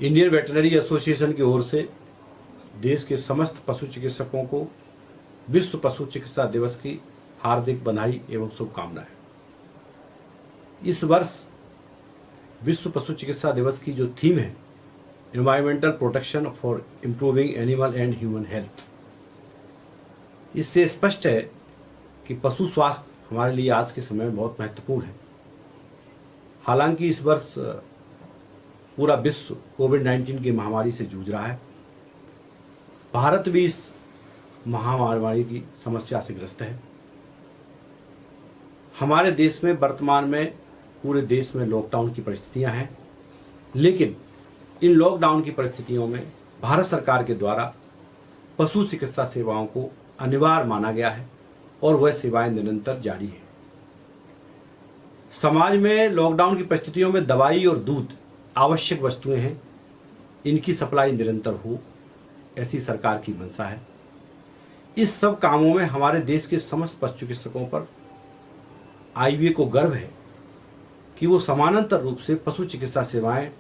Indian veterinary association की ओर से देश के समस्त पशु चिकित्सकों को विश्व पशु चिकित्सा दिवस की हार्दिक बधाई एवं शुभकामनाएं। इस वर्ष विश्व पशु चिकित्सा दिवस की जो थीम है, environmental protection for improving animal and human health, इससे स्पष्ट है कि पशु स्वास्थ्य हमारे लिए आज के समय में बहुत महत्वपूर्ण है। हालांकि इस वर्ष पूरा विश्व कोविड-19 की महामारी से जूझ रहा है। भारत भी इस महामारी की समस्या से ग्रस्त है। हमारे देश में वर्तमान में पूरे देश में लॉकडाउन की परिस्थितियां हैं, लेकिन इन लॉकडाउन की परिस्थितियों में भारत सरकार के द्वारा पशु चिकित्सा सेवाओं को अनिवार्य माना गया है और वह सेवाएं निरंतर जारी है। समाज में लॉकडाउन की परिस्थितियों में दवाई और दूध आवश्यक वस्तुएं हैं, इनकी सप्लाई निरंतर हो, ऐसी सरकार की मंशा है। इस सब कामों में हमारे देश के समस्त पशु चिकित्सकों पर आईवीए को गर्व है कि वो समानांतर रूप से पशु चिकित्सा सेवाएं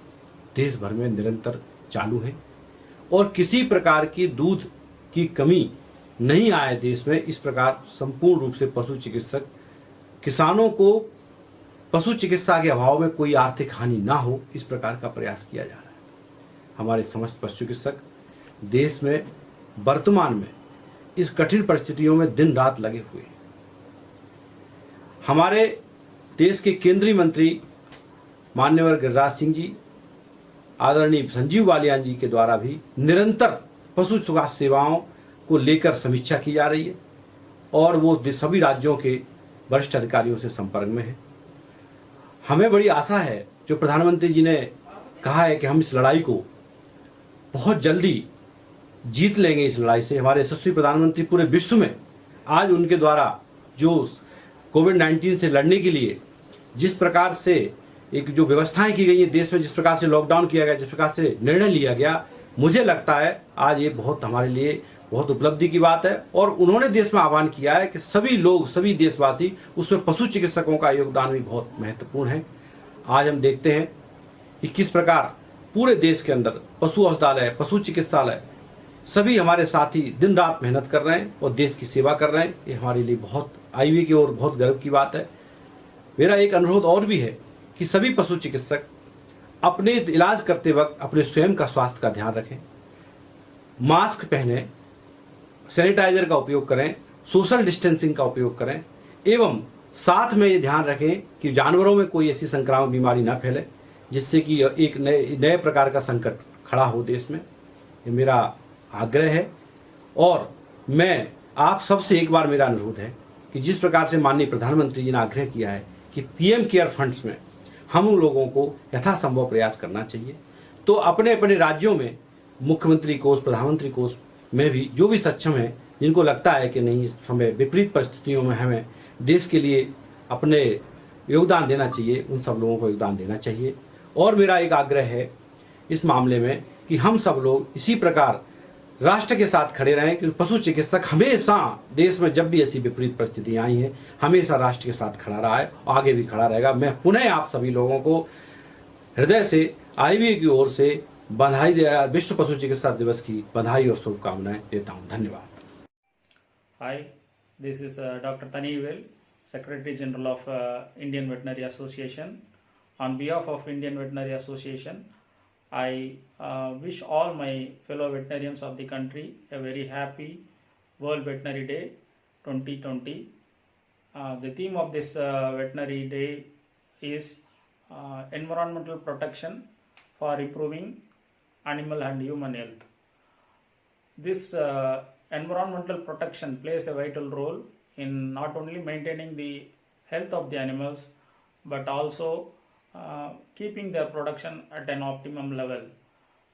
देश भर में निरंतर चालू हैं और किसी प्रकार की दूध की कमी नहीं आए देश में। इस प्रकार संपूर्ण रूप से पशु चिकित्सक किसानों को पशु चिकित्सा के अभाव में कोई आर्थिक हानि ना हो, इस प्रकार का प्रयास किया जा रहा है। हमारे समस्त पशु चिकित्सक देश में वर्तमान में इस कठिन परिस्थितियों में दिन रात लगे हुए हैं। हमारे देश के केंद्रीय मंत्री मान्यवर गिरिराज सिंह जी, आदरणीय संजीव बालियान जी के द्वारा भी निरंतर पशु स्वास्थ्य सेवाओं को लेकर समीक्षा की जा रही है और वो सभी राज्यों के वरिष्ठ अधिकारियों से संपर्क में है। हमें बड़ी आशा है, जो प्रधानमंत्री जी ने कहा है कि हम इस लड़ाई को बहुत जल्दी जीत लेंगे। इस लड़ाई से हमारे यशस्वी प्रधानमंत्री पूरे विश्व में आज उनके द्वारा जो कोविड-19 से लड़ने के लिए जिस प्रकार से एक जो व्यवस्थाएं की गई है देश में, जिस प्रकार से लॉकडाउन किया गया, जिस प्रकार से निर्णय लिया गया, मुझे लगता है आज ये बहुत हमारे लिए बहुत उपलब्धि की बात है। और उन्होंने देश में आह्वान किया है कि सभी लोग, सभी देशवासी, उसमें पशु चिकित्सकों का योगदान भी बहुत महत्वपूर्ण है। आज हम देखते हैं कि किस प्रकार पूरे देश के अंदर पशु औषधालय, पशु चिकित्सालय, सभी हमारे साथी दिन रात मेहनत कर रहे हैं और देश की सेवा कर रहे हैं। ये हमारे लिए बहुत आईवीए की ओर बहुत गर्व की बात है। मेरा एक अनुरोध और भी है कि सभी पशु चिकित्सक अपने इलाज करते वक्त अपने स्वयं का स्वास्थ्य का ध्यान रखें, मास्क पहने, सैनिटाइजर का उपयोग करें, सोशल डिस्टेंसिंग का उपयोग करें एवं साथ में ये ध्यान रखें कि जानवरों में कोई ऐसी संक्रामक बीमारी ना फैले जिससे कि एक नए प्रकार का संकट खड़ा हो देश में। ये मेरा आग्रह है और मैं आप सबसे एक बार मेरा अनुरोध है कि जिस प्रकार से माननीय प्रधानमंत्री जी ने आग्रह किया है कि पीएम केयर फंड्स में हम लोगों को यथासंभव प्रयास करना चाहिए, तो अपने अपने राज्यों में मुख्यमंत्री कोष, प्रधानमंत्री कोष में भी जो भी सक्षम है, जिनको लगता है कि नहीं इस समय विपरीत परिस्थितियों में हमें देश के लिए अपने योगदान देना चाहिए, उन सब लोगों को योगदान देना चाहिए। और मेरा एक आग्रह है इस मामले में कि हम सब लोग इसी प्रकार राष्ट्र के साथ खड़े रहें कि पशु चिकित्सक हमेशा देश में जब भी ऐसी विपरीत परिस्थितियां आई हैं, हमेशा राष्ट्र के साथ खड़ा रहा है और आगे भी खड़ा रहेगा। मैं पुनः आप सभी लोगों को हृदय से आईवीए की ओर से बधाई, विश्व पशु चिकित्सा दिवस की बधाई और शुभकामनाएं देता हूं। धन्यवाद। Hi, this is Dr. Tanivel, Secretary General of Indian Veterinary Association. On behalf of Indian Veterinary Association, I wish all my fellow veterinarians of the country a very happy World Veterinary Day 2020. The theme of this Veterinary Day is environmental protection for improving animal and human health. This environmental protection plays a vital role in not only maintaining the health of the animals but also keeping their production at an optimum level.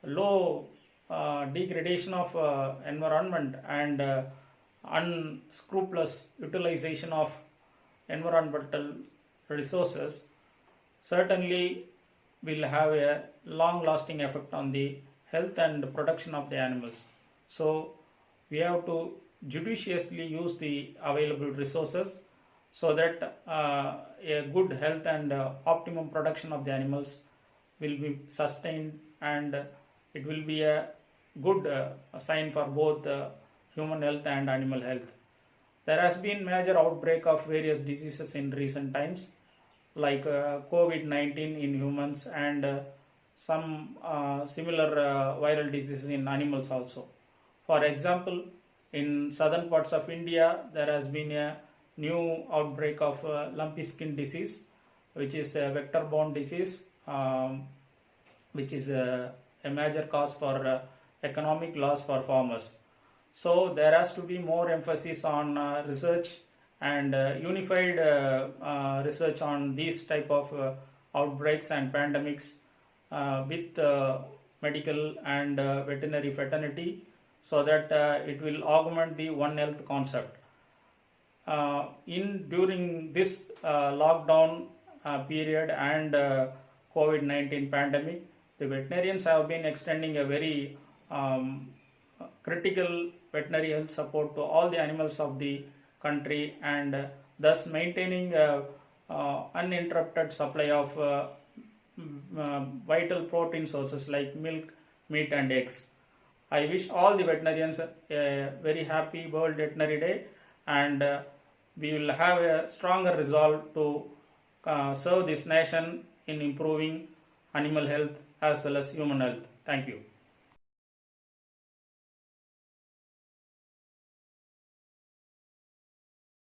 Low degradation of environment and unscrupulous utilization of environmental resources certainly will have a long lasting effect on the health and production of the animals. So we have to judiciously use the available resources so that a good health and optimum production of the animals will be sustained and it will be a good sign for both human health and animal health. There has been major outbreak of various diseases in recent times, like COVID-19 in humans and some similar viral diseases in animals also. For example, in southern parts of India, there has been a new outbreak of lumpy skin disease, which is a vector-borne disease, which is a major cause for economic loss for farmers. So there has to be more emphasis on research and unified research on these type of outbreaks and pandemics with medical and veterinary fraternity, so that it will augment the One Health concept. During this lockdown period and COVID-19 pandemic, the veterinarians have been extending a very critical veterinary health support to all the animals of the country, and thus maintaining uninterrupted supply of vital protein sources like milk, meat and eggs. I wish all the veterinarians a very happy World Veterinary Day, and we will have a stronger resolve to serve this nation in improving animal health as well as human health. Thank you.